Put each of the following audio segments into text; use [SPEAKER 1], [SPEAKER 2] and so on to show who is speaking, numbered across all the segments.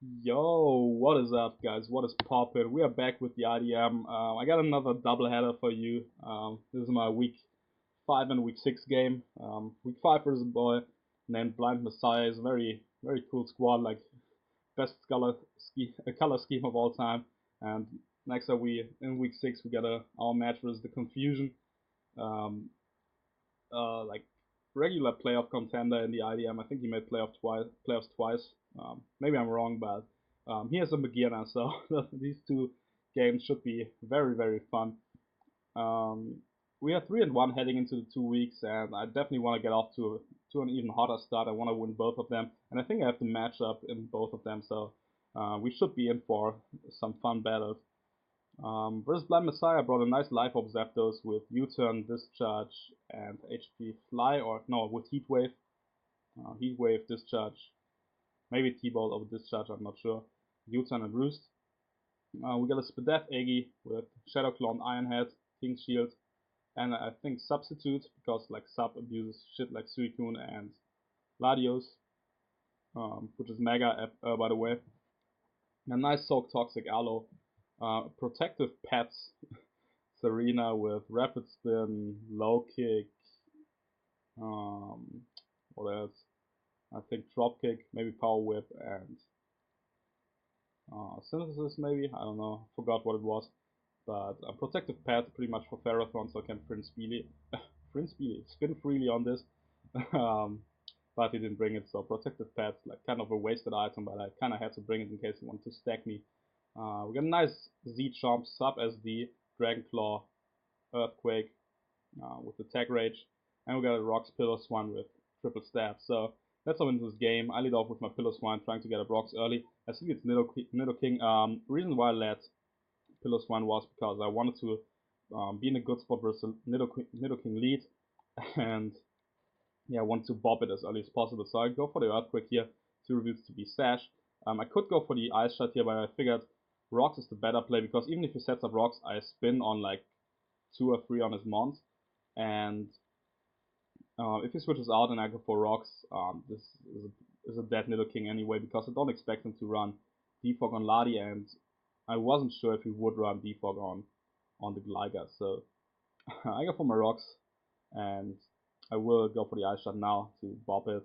[SPEAKER 1] Yo, what is up, guys? What is poppin'? We are back with the IDM. I got another doubleheader for you. This is my week 5 and week 6 game. Week 5 versus a boy named BlindMessiah. Is a very cool squad, like best color scheme of all time. And next up, we in week 6 we got our match versus the Confusion. Um, like regular playoff contender in the IDM. I think he made playoffs twice. Maybe I'm wrong, but he has a beginner, so these two games should be very fun. Um, we are 3-1 heading into the 2 weeks, and I definitely want to get off to an even hotter start. I want to win both of them, and I think I have the matchup in both of them, so we should be in for some fun battles. Versus BlindMessiah brought a nice life of Zapdos with U-turn, Discharge, and HP Fly, or no, with Heat Wave. Heat Wave, Discharge, maybe T-Bolt over Discharge, I'm not sure. U-turn and Roost. We got a Spadef Eggy with Shadow Claw and Iron Head, King Shield, and I think Substitute, because like Sub abuses shit like Suicune and Latios, which is Mega, by the way. And a nice Soak Toxic Aloe. Protective Pets Serena with Rapid Spin, Low Kick, um, what else? I think Drop Kick, maybe Power Whip, and Synthesis maybe? I don't know, forgot what it was. But Protective Pet pretty much for Ferrothorn, so I can spin freely on this. um, but he didn't bring it, so Protective Pet's like kind of a wasted item, but I kind of had to bring it in case he wanted to stack me. We got a nice Z-Chomp, Sub SD, Dragon Claw, Earthquake, with the Tag Rage, and we got a Rocks Pillow Swan with triple stab. So let's hop into this game. I lead off with my Pillow Swan, trying to get up rocks early. I think it's Nidoking. Reason why I led Pillow Swan was because I wanted to be in a good spot versus Nidoking lead, and yeah, I want to bob it as early as possible. So I go for the Earthquake here. Two reveals to be Sash. I could go for the Ice Shot here, but I figured Rocks is the better play because even if he sets up Rocks, I spin on like 2 or 3 on his Mons. And if he switches out and I go for Rocks, this is a dead Nidoking anyway because I don't expect him to run Defog on Ladi, and I wasn't sure if he would run Defog on the Gligar. So I go for my Rocks, and I will go for the Ice Shot now to bop it.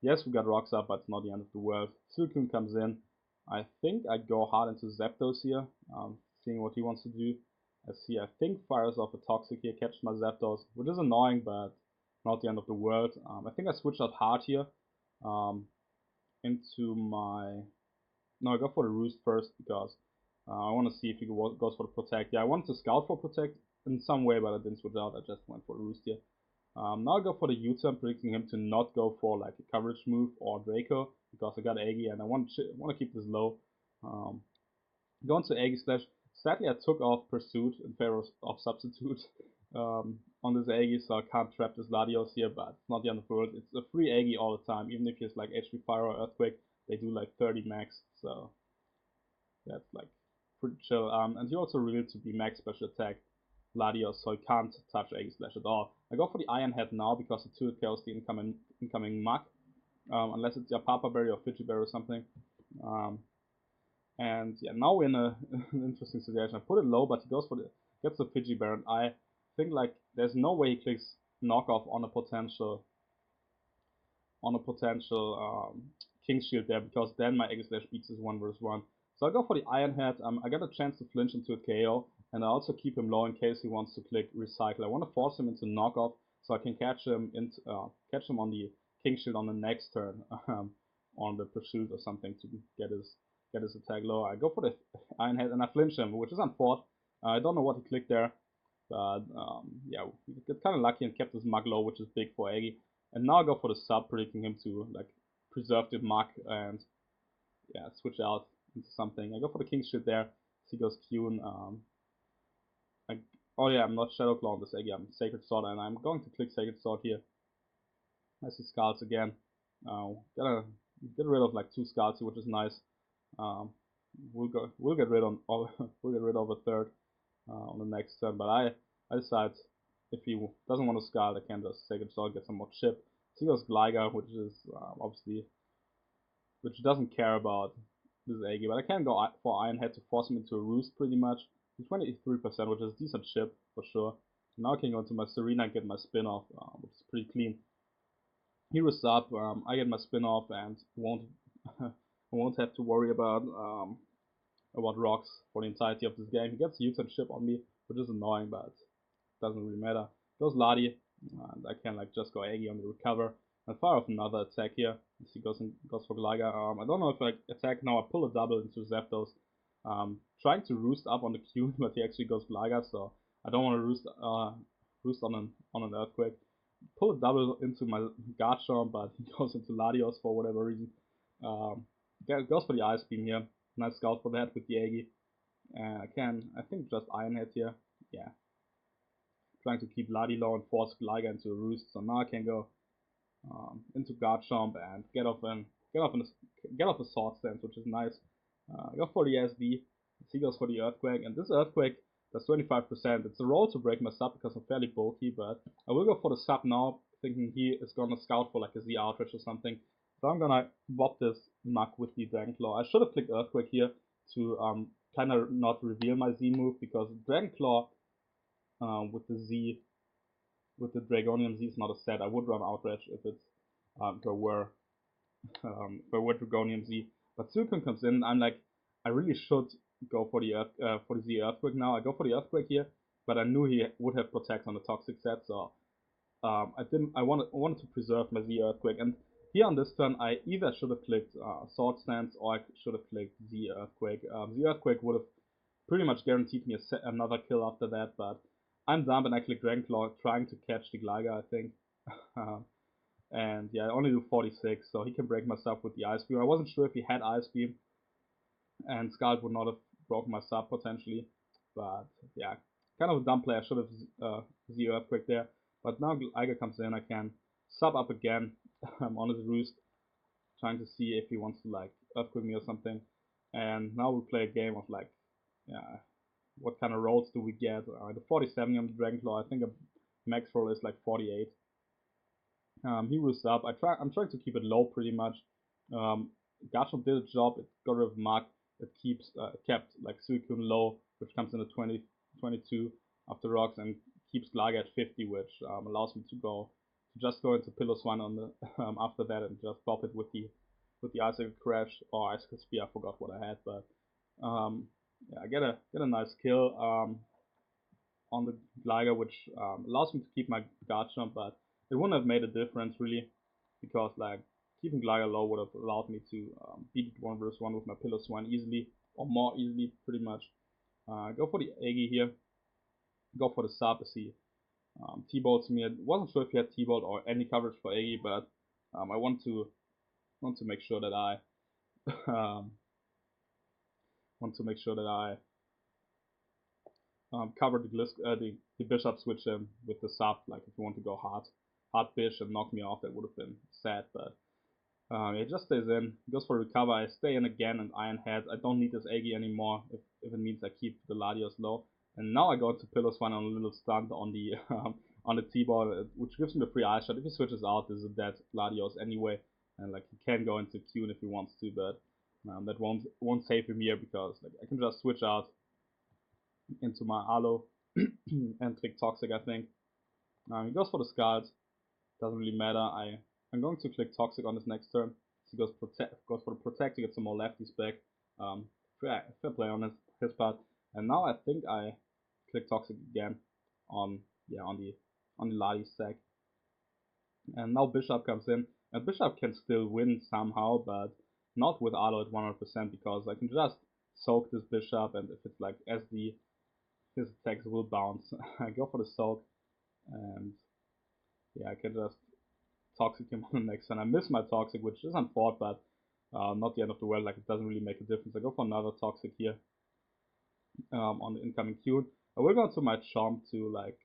[SPEAKER 1] Yes, we got Rocks up, but it's not the end of the world. Suicune comes in. I think I go hard into Zapdos here, seeing what he wants to do. As he, I think, fires off a Toxic here, catches my Zapdos, which is annoying, but not the end of the world. I think I switch out hard here into my... No, I go for the Roost first because I want to see if he goes for the Protect. Yeah, I wanted to Scout for Protect in some way, but I didn't switch out. I just went for the Roost here. Now I go for the U-turn, predicting him to not go for like a coverage move or Draco because I got Aggie and I want to keep this low. Going to Aggie slash. Sadly, I took off Pursuit in favor of Substitute on this Aggie, so I can't trap this Latios here, but it's not the end of the world. It's a free Aggie all the time, even if he's like HP Fire or Earthquake, they do like 30 max, so that's like pretty chill. And he also revealed to be max special attack Latios, so he can't touch Aggie Slash at all. I go for the Iron Head now because it 2 kills the incoming Mug, unless it's your Papa Berry or Fidget Berry or something. And yeah, now we're in an interesting situation. I put it low, but he goes for gets the Fidget Berry, and I think like there's no way he clicks knockoff on a potential King Shield there, because then my Egg Slash beats his 1 vs 1. So I go for the Iron Head. I get a chance to flinch into a KO, and I also keep him low in case he wants to click Recycle. I want to force him into knockoff so I can catch him on the King Shield on the next turn, on the Pursuit or something, to get his attack low. I go for the Iron Head and I flinch him, which is unfortunate. I don't know what he clicked there, but yeah, we got kind of lucky and kept his Mug low, which is big for Aggie. And now I go for the Sub, predicting him to like preserve the Mug and yeah, switch out into something. I go for the King Shield there. He goes Qn. Oh yeah, I'm not Shadow Claw on this Aggie, I'm Sacred Sword, and I'm going to click Sacred Sword here. As he Scalds again. Gotta get rid of like 2 Scalds, which is nice. We'll get rid of a third on the next turn, but I decide if he doesn't want to Scald, I can just Sacred Sword, get some more chip. So he goes Gligar, which is obviously which doesn't care about this Agi, but I can go for Iron Head to force him into a roost pretty much. 23%, which is a decent chip for sure. Now I can go into my Serena and get my spin off, which is pretty clean. He roosts up, I get my spin off and won't I won't have to worry about rocks for the entirety of this game. He gets a U-turn chip on me, which is annoying, but doesn't really matter. Goes Ladi, and I can like just go Agi on the recover and fire off another attack here. As he goes for Gligar. I don't know if I attack now. I pull a double into Zapdos. Trying to roost up on the Q, but he actually goes Gligar, so I don't want to roost on an Earthquake. Pull a double into my Garchomp, but he goes into Latios for whatever reason. Goes for the Ice Beam here. Nice scout for that with the Agi. I think just Iron Head here. Yeah. Trying to keep Ladi low and force Gligar into a roost. So now I can go into Garchomp and get off a Sword Stance, which is nice. Go for the SD. He goes for the Earthquake, and this Earthquake does 25%. It's a roll to break my sub because I'm fairly bulky, but I will go for the sub now, thinking he is gonna scout for like a Z Outrage or something. So I'm gonna bop this mug with the Dragon Claw. I should have clicked Earthquake here to kind of not reveal my Z move, because Dragon Claw with the Dragonian Z is not a set. I would run Outrage if it's if I were Dragonian Z. But Suicune comes in, and I'm like, I really should go for the Z Earthquake now. I go for the Earthquake here, but I knew he would have Protect on the Toxic set, so I wanted to preserve my Z Earthquake. And here on this turn, I either should have clicked Sword Stance or I should have clicked Z Earthquake. Z Earthquake would have pretty much guaranteed me another kill after that, but I'm dumb and I click Dragon Claw trying to catch the Gligar, I think. And yeah, I only do 46, so he can break my sub with the Ice Beam. I wasn't sure if he had Ice Beam, and Scald would not have broken my sub potentially. But yeah, kind of a dumb play. I should have Z Earthquake there. But now Gligar comes in, I can sub up again on his roost, trying to see if he wants to like Earthquake me or something. And now we play a game of like, yeah, what kind of rolls do we get? The 47 on the Dragon Claw, I think a max roll is like 48. He roosts up. I'm trying to keep it low pretty much. Garchomp did a job. It got rid of Mug. It kept like Suicune low, which comes in at 22 after rocks, and keeps Gligar at 50, which allows me to just go into Piloswine on the after that and just pop it with the Icicle Crash or Icicle Spear. I forgot what I had, but yeah, I get a nice kill on the Gligar, which allows me to keep my Garchomp, but it wouldn't have made a difference really, because like keeping Gligar low would have allowed me to beat it 1 vs 1 with my Piloswine easily, or more easily pretty much. Go for the Agi here, go for the sub as he T-bolts me. I wasn't sure if he had T-bolt or any coverage for Agi, but I want to make sure that I cover the Bishop switch him with the sub. Like if you want to go hard Bish and knock me off, that would have been sad, but it just stays in. Goes for recover. I stay in again and Iron Head. I don't need this Agi anymore if it means I keep the Latios low. And now I go to Piloswine on a little stunt on the on the T-ball, which gives me a free Ice Shot. If he switches out, this is a dead Latios anyway, and like he can go into Q if he wants to, but that won't save him here, because like I can just switch out into my Alo and click Toxic, I think. He goes for the Scald. Doesn't really matter. I'm going to click Toxic on his next turn. So he goes for the Protect to get some more lefties back. Fair play on his part. And now I think I click Toxic again on the Ladi stack. And now Bishop comes in. And Bishop can still win somehow, but not with Alo at 100%, because I can just soak this Bishop, and if it's like SD, his attacks will bounce. I go for the soak, and yeah, I can just Toxic him on the next turn. I miss my Toxic, which is unfortunate, but not the end of the world. Like, it doesn't really make a difference. I go for another Toxic here on the incoming Q. I will go to my Chomp to like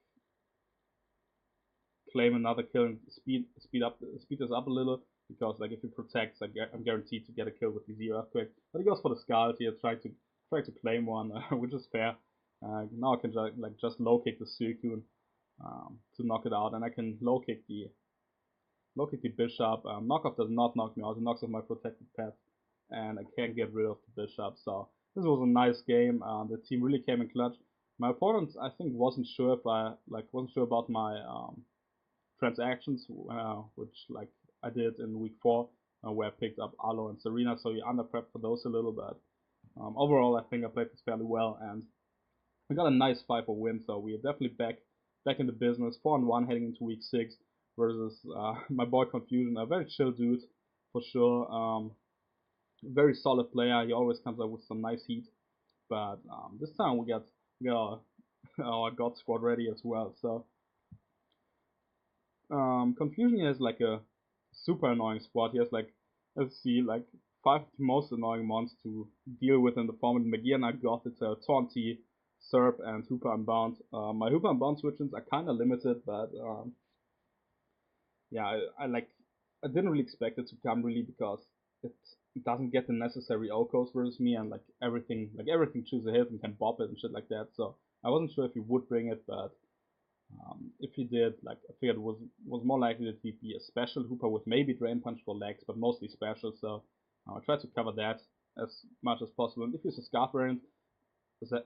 [SPEAKER 1] claim another kill and speed this up a little, because like if he protects, I'm guaranteed to get a kill with the Z Earthquake. But he goes for the Scald here, try to claim one, which is fair. Now I can just low kick the Suicune to knock it out, and I can low kick the Bishop. Knockoff does not knock me out, it knocks off my protected pet. and I can't get rid of the bishop. So this was a nice game. The team really came in clutch. My opponent, I think, wasn't sure about my transactions, which like I did in week 4, where I picked up Arlo and Serena. So he under-prepped for those a little bit. Overall, I think I played this fairly well, and we got a nice 5-0 win. So we are definitely back in the business. 4-1 heading into week 6 versus my boy Confusion, a very chill dude for sure. Very solid player. He always comes up with some nice heat. But this time we got our God squad ready as well. So Confusion has like a super annoying squad. He has like, let's see, like 5 of the most annoying mons to deal with in the format. Magiana, Gothita, Taunty, Serp, and Hooper Unbound. My Hooper Unbound switch-ins are kind of limited, but yeah, I didn't really expect it to come really because it doesn't get the necessary Okos versus me, and like everything choose a hit and can bop it and shit like that. So I wasn't sure if he would bring it, but if he did, like I figured it was more likely that he'd be a special Hooper with maybe Drain Punch for legs, but mostly special. So I tried to cover that as much as possible. And if he's a Scarf variant,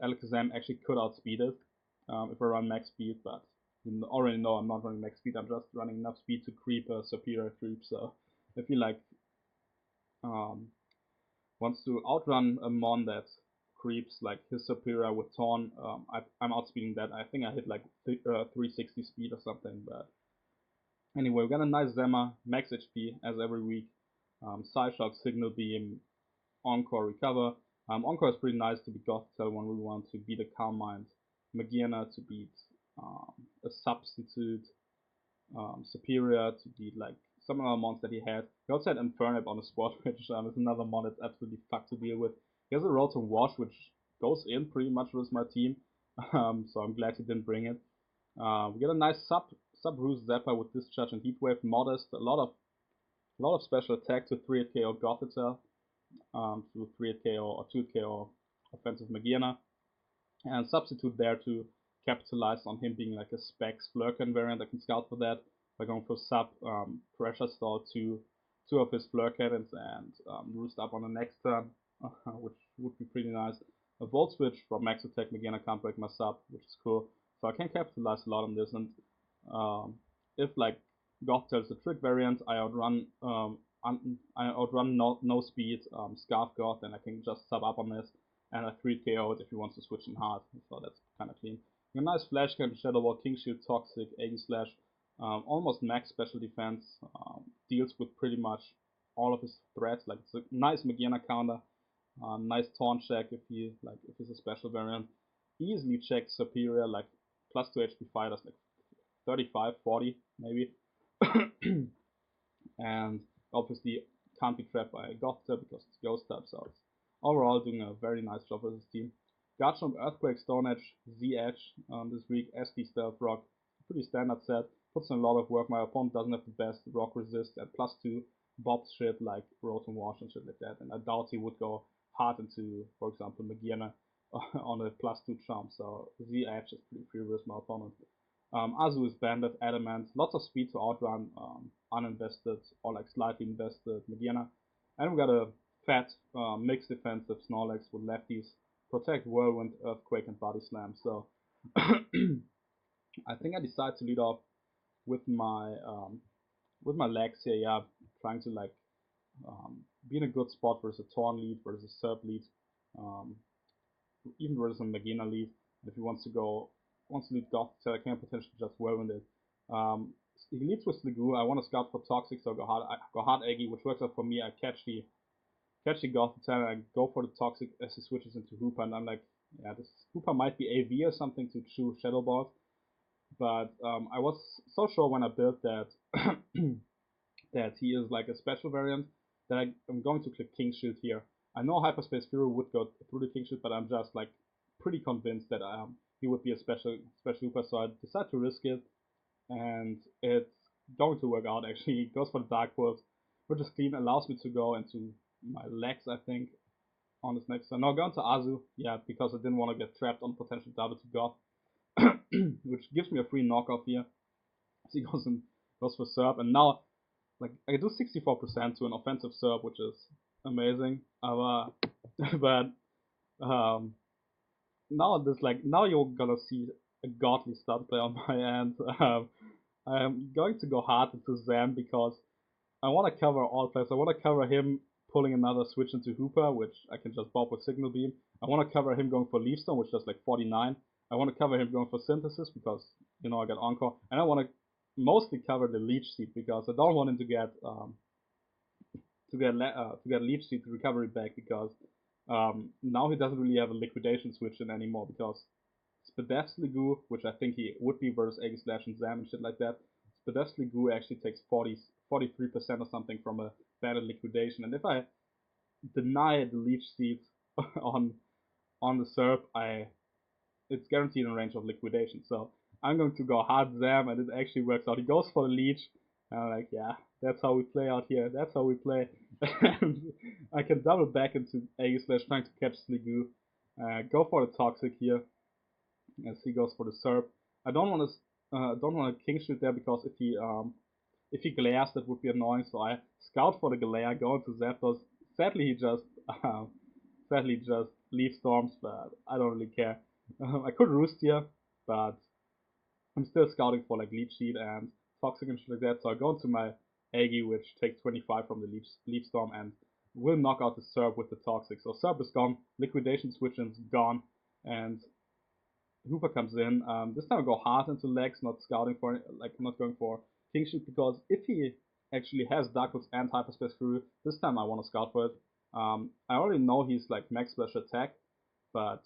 [SPEAKER 1] Alakazam actually could outspeed it if I run max speed, but you already know I'm not running max speed. I'm just running enough speed to creep a superior creep. So if he like wants to outrun a mon that creeps like his superior with Torn, I'm outspeeding that. I think I hit like 360 speed or something. But anyway, we got a nice Zemma, max HP as every week. Psyshock, Signal Beam, Encore, Recover. Encore is pretty nice to beat Gothitelle when we want to beat a Calm Mind. Magiana to beat a Substitute. Superior to beat like some other mons that he had. He also had Infernip on the squad, which is another mon that's absolutely fucked to deal with. He has a Rotom Wash, which goes in pretty much with my team, so I'm glad he didn't bring it. We get a nice sub-roost Zapper with Discharge and Heatwave. Modest, a lot of special attack to 3-hit KO Gothitelle, to 3-hit KO or 2-hit KO offensive Magiana, and Substitute there to capitalize on him being like a Specs Flurkin variant. I can scout for that by going for sub pressure stall to 2 of his Fleur Cannons and roost up on the next turn, which would be pretty nice. A Volt Switch from Max Attack, again I can't break my sub, which is cool. So I can capitalize a lot on this, and if like Gothitelle's a trick variant, I outrun no speed Scarf Goth, and I can just sub up on this and a 3 KO if he wants to switch in hard. So that's kind of clean. A nice Flash Cannon, Shadow Ball, King Shield, Toxic, Aegis Slash, almost max special defense, deals with pretty much all of his threats. Like it's a nice Magiana counter, nice Taunt check if he's a special variant. Easily checks superior, like plus 2 HP fighters, like 35, 40 maybe. And obviously can't be trapped by a Gothitelle because it's Ghost type, so it's overall doing a very nice job with his team. Garchomp, Earthquake, Stone Edge, Z-Edge this week, SD Stealth Rock, pretty standard set, puts in a lot of work. My opponent doesn't have the best rock resist at plus 2, bobs shit like Rotom Wash and shit like that, and I doubt he would go hard into, for example, Magiana on a plus 2 charm, so Z-Edge is pretty free with my opponent. Azu is Bandit, Adamant, lots of speed to outrun uninvested or like slightly invested Magiana. And we got a fat mixed defensive Snorlax with lefties, Protect, Whirlwind, Earthquake, and Body Slam. So I think I decided to lead off with my legs here. Yeah, trying to like be in a good spot versus a Torn lead, versus a Serp lead, even versus a Magiana lead. And if he wants to lead Gothitelle, I can potentially just Whirlwind it. He leads with Sliggoo. I want to scout for Toxic, so I go hard Eggy, which works out for me. I catch the Gothitelle, and I go for the Toxic as he switches into Hooper, and I'm like, yeah, this Hooper might be AV or something to chew Shadow Balls. But I was so sure when I built that that he is like a special variant that I'm going to click King Shield here. I know Hyperspace Fury would go through the King Shield, but I'm just like pretty convinced that he would be a special Hooper, so I decided to risk it, and it's going to work out actually. He goes for the Dark Pulse, which is clean, allows me to go into my legs, I think, on this next turn. Now going to Azu, yeah, because I didn't want to get trapped on potential double to Goth, which gives me a free knockoff here. So he goes for Serp, and now like I do 64% to an offensive Serp, which is amazing. But um, now you're gonna see a godly start play on my end. I'm going to go hard into Zam because I want to cover all players. I want to cover him pulling another switch into Hooper, which I can just bob with Signal Beam. I want to cover him going for Leaf Stone, which does like 49. I want to cover him going for Synthesis because, I got Encore. And I want to mostly cover the Leech Seed because I don't want him to get Leech Seed recovery back because now he doesn't really have a liquidation switch in anymore because Spadef's Goo, which I think he would be versus Aegis Slash and Zam and shit like that, Spadef's Goo actually takes 43% or something from a banded liquidation. And if I deny the Leech Seed on the SERP, it's guaranteed in range of liquidation. So I'm going to go hard Zam, and it actually works out. He goes for the Leech, and I'm like, yeah, that's how we play out here. That's how we play. And I can double back into Aegis Slash trying to catch Sliggoo. Go for the Toxic here as he goes for the SERP. I don't want to King Shoot there because if he glares that would be annoying. So I scout for the glare, go into Zapdos. Sadly he just leaves Storms, but I don't really care. I could Roost here, but I'm still scouting for like Leech Seed and Toxic and shit like that. So I go into my Aggie, which takes 25 from the Leaf Storm and will knock out the SERP with the Toxic. So SERP is gone, Liquidation Switch is gone, and Hooper comes in. This time I go hard into legs, not going for King Shoot because if he actually has Dark Roots and Hyperspace Fury, this time I want to scout for it. I already know he's like max splash attack, but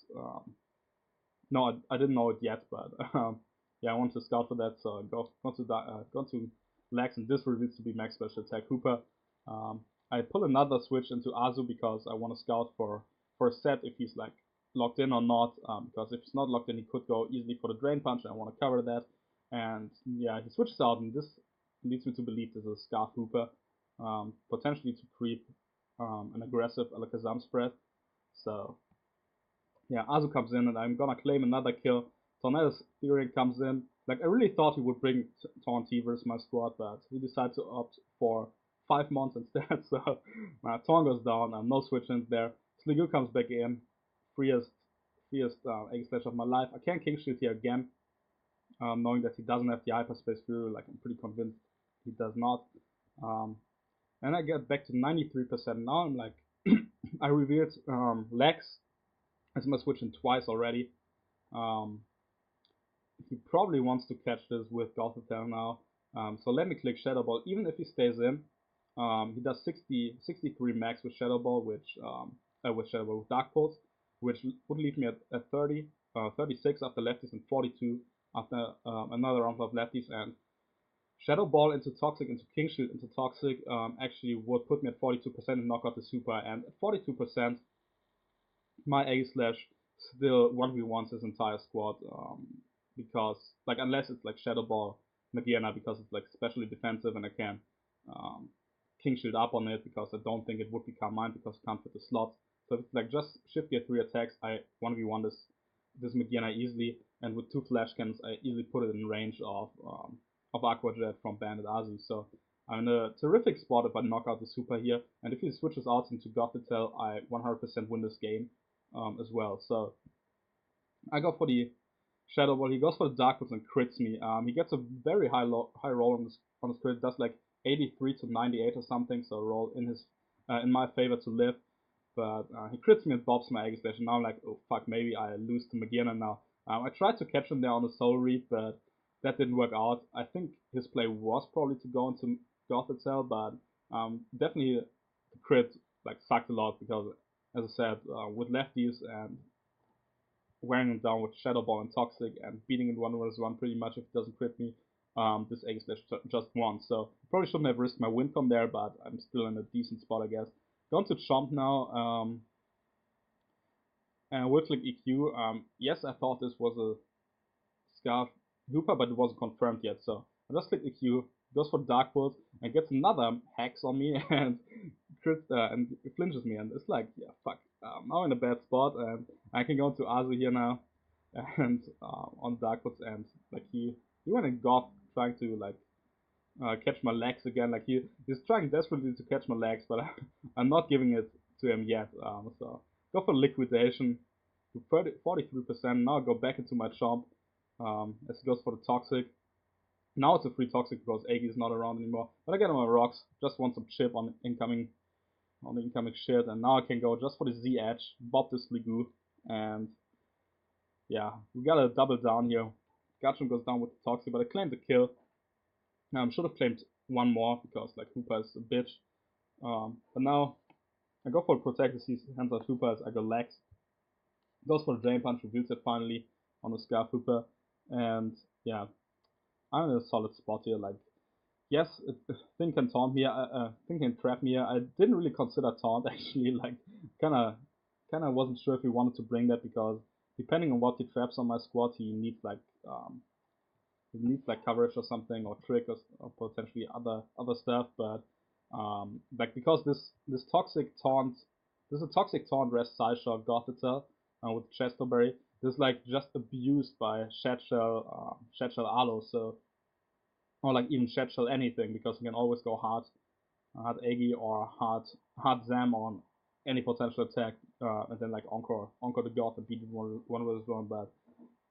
[SPEAKER 1] no, I didn't know it yet. But yeah, I want to scout for that, so go to legs, and this reveals to be max splash attack Hooper. I pull another switch into Azu because I want to scout for a set if he's like locked in or not, because if he's not locked in, he could go easily for the Drain Punch, and I want to cover that. And yeah, he switches out, and this leads me to believe this is Scarf Hooper, potentially to creep an aggressive Alakazam spread. So yeah, Azu comes in, and I'm gonna claim another kill. Tornadus Theory comes in. Like, I really thought he would bring T versus my squad, but he decided to opt for 5 months instead, so my Torn goes down, no switch-ins there. Sliggoo comes back in, freest Egg Slash of my life. I can King Shoot here again, knowing that he doesn't have the Hyperspace Fury, like I'm pretty convinced he does not. And I get back to 93%. Now I'm like, I revealed Lex as my switch in twice already. He probably wants to catch this with Gothitelle now. So let me click Shadow Ball. Even if he stays in, he does 63 max with Shadow Ball, with Dark Pulse, which would leave me at 36 after lefties and 42 after another round of lefties. And Shadow Ball into Toxic into King Shield into Toxic actually would put me at 42% and knock out the Super. And at 42%, my A Slash still 1v1s his entire squad, because like unless it's like Shadow Ball Magiana because it's like specially defensive and I can King Shield up on it because I don't think it would become mine because it can't fit the slots. So if it's like just Shift Gear 3 attacks, I 1v1 this Magiana easily, and with 2 Flash Cannons I easily put it in range of Aqua Jet from Bandit Azu. So I'm in a terrific spot if I knock out the Super here, and if he switches out into Gothitelle, I 100% win this game as well. So I go for the Shadow Ball. He goes for the Dark Roots and crits me. He gets a very high roll on his crit. It does like 83 to 98 or something. So roll in my favor to live. But he crits me and bobs my Egg Slash. And now I'm like, oh fuck, maybe I lose to Magiana now. I tried to catch him there on the Soul Reap, but that didn't work out. I think his play was probably to go into Gothitelle, but definitely the crit like sucked a lot because, as I said, with lefties and wearing him down with Shadow Ball and Toxic and beating in 1v1 pretty much if it doesn't crit me, this Egg Slash just won. So probably shouldn't have risked my win from there, but I'm still in a decent spot, I guess. Going to Chomp now, and we'll click EQ. Yes, I thought this was a Scarf Hooper, but it wasn't confirmed yet, so I just click EQ, goes for Dark Pulse, and gets another Hex on me, and and flinches me, and it's like, yeah, fuck, I'm now in a bad spot, and I can go into Azu here now, and on Dark Pulse, and like he went in Goth trying to like catch my legs again. Like he's trying desperately to catch my legs, but I'm not giving it to him yet. So go for liquidation to 43%. Now I go back into my chomp as he goes for the toxic. Now it's a free toxic because Agi is not around anymore. But I get on my rocks. Just want some chip on the incoming shit, and now I can go just for the Z edge, bob this Ligoo, and yeah, we got a double down here. Gatchum goes down with the toxic, but I claimed the kill. Should have claimed one more because like Hoopa is a bitch. But now I go for a protect as he hands out Hoopa as I go legs. Goes for the drain punch, reveals it finally on the Scarf Hooper, and yeah, I'm in a solid spot here. Like yes, Thing can taunt me. Thing can trap me. I didn't really consider taunt actually. Like kind of wasn't sure if he wanted to bring that because depending on what he traps on my squad, um, he needs like coverage or something or trick or potentially other stuff. But like because this toxic taunt, this is a toxic taunt rest Sideshot Gothitzel with Chesterberry. This is like just abused by Shadshell Alo, so or like even Shadshell anything because you can always go hard Agi or hard Zam on any potential attack, and then like Encore the God and beat it one versus one. But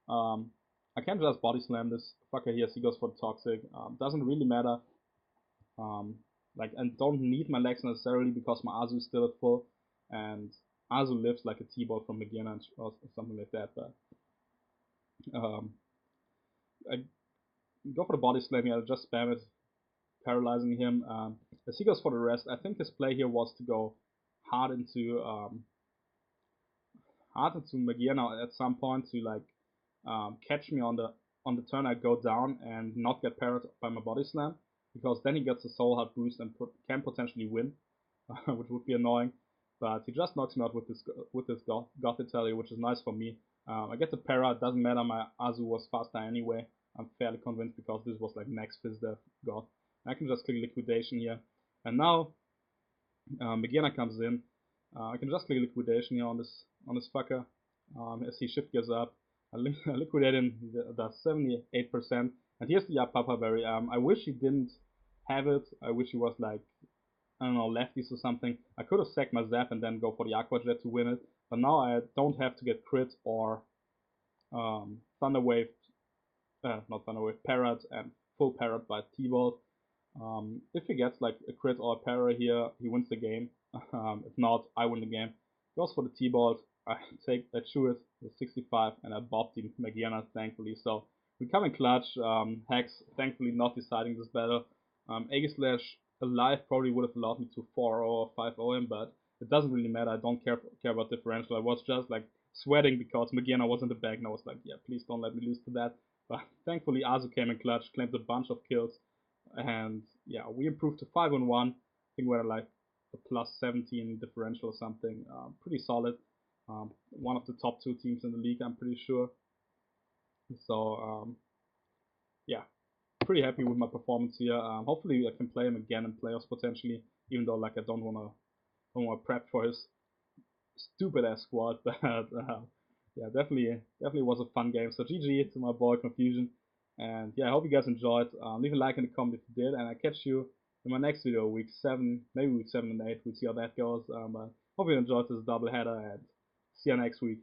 [SPEAKER 1] I can just body slam this fucker here. He goes for the toxic. Doesn't really matter. Um, like and don't need my legs necessarily because my Azu is still at full, and Azu lives like a T-ball from beginner or something like that. But I go for the body slam here. I'll just spam it, paralyzing him. As he goes for the rest, I think his play here was to go hard into Magiana at some point to like catch me on the turn I go down and not get parried by my body slam because then he gets a soul heart boost and can potentially win, which would be annoying. But he just knocks me out with this Goth Italia, which is nice for me. I get the para. It doesn't matter. My Azu was faster anyway. I'm fairly convinced because this was like max Fizzdeath God. I can just click liquidation here, and now Magiana comes in. I can just click liquidation here on this fucker. As he shift gears up, I liquidate him. Does 78%. And here's the Papa Berry. I wish he didn't have it. I wish he was like I don't know lefties or something. I could have sacked my Zap and then go for the Aqua Jet to win it. But now I don't have to get crit or Thunder Wave, not Thunder Wave, Parrot and full Parrot by T-Bolt. If he gets like a crit or a para here, he wins the game. If not, I win the game. Goes for the T-Bolt. I chew it with 65 and I bopped him Magiana thankfully. So we come in clutch. Hex thankfully not deciding this battle. Aegislash alive probably would have allowed me to 4-0 or 5-0 him, but it doesn't really matter. I don't care about differential. I was just like sweating because Magiana was in the back and I was like, yeah, please don't let me lose to that. But thankfully Azu came in clutch, claimed a bunch of kills. And yeah, we improved to 5-1. I think we're like a plus 17 differential or something. Pretty solid. One of the top 2 teams in the league, I'm pretty sure. So yeah, pretty happy with my performance here. Hopefully I can play him again in playoffs potentially, even though like I don't wanna prep for his stupid ass squad. But yeah, definitely was a fun game. So GG to my boy Confusion. And yeah, I hope you guys enjoyed. Leave a like in the comment if you did, and I catch you in my next video, week 7, maybe week 7 and 8. We'll see how that goes. But hope you enjoyed this double header, and see you next week.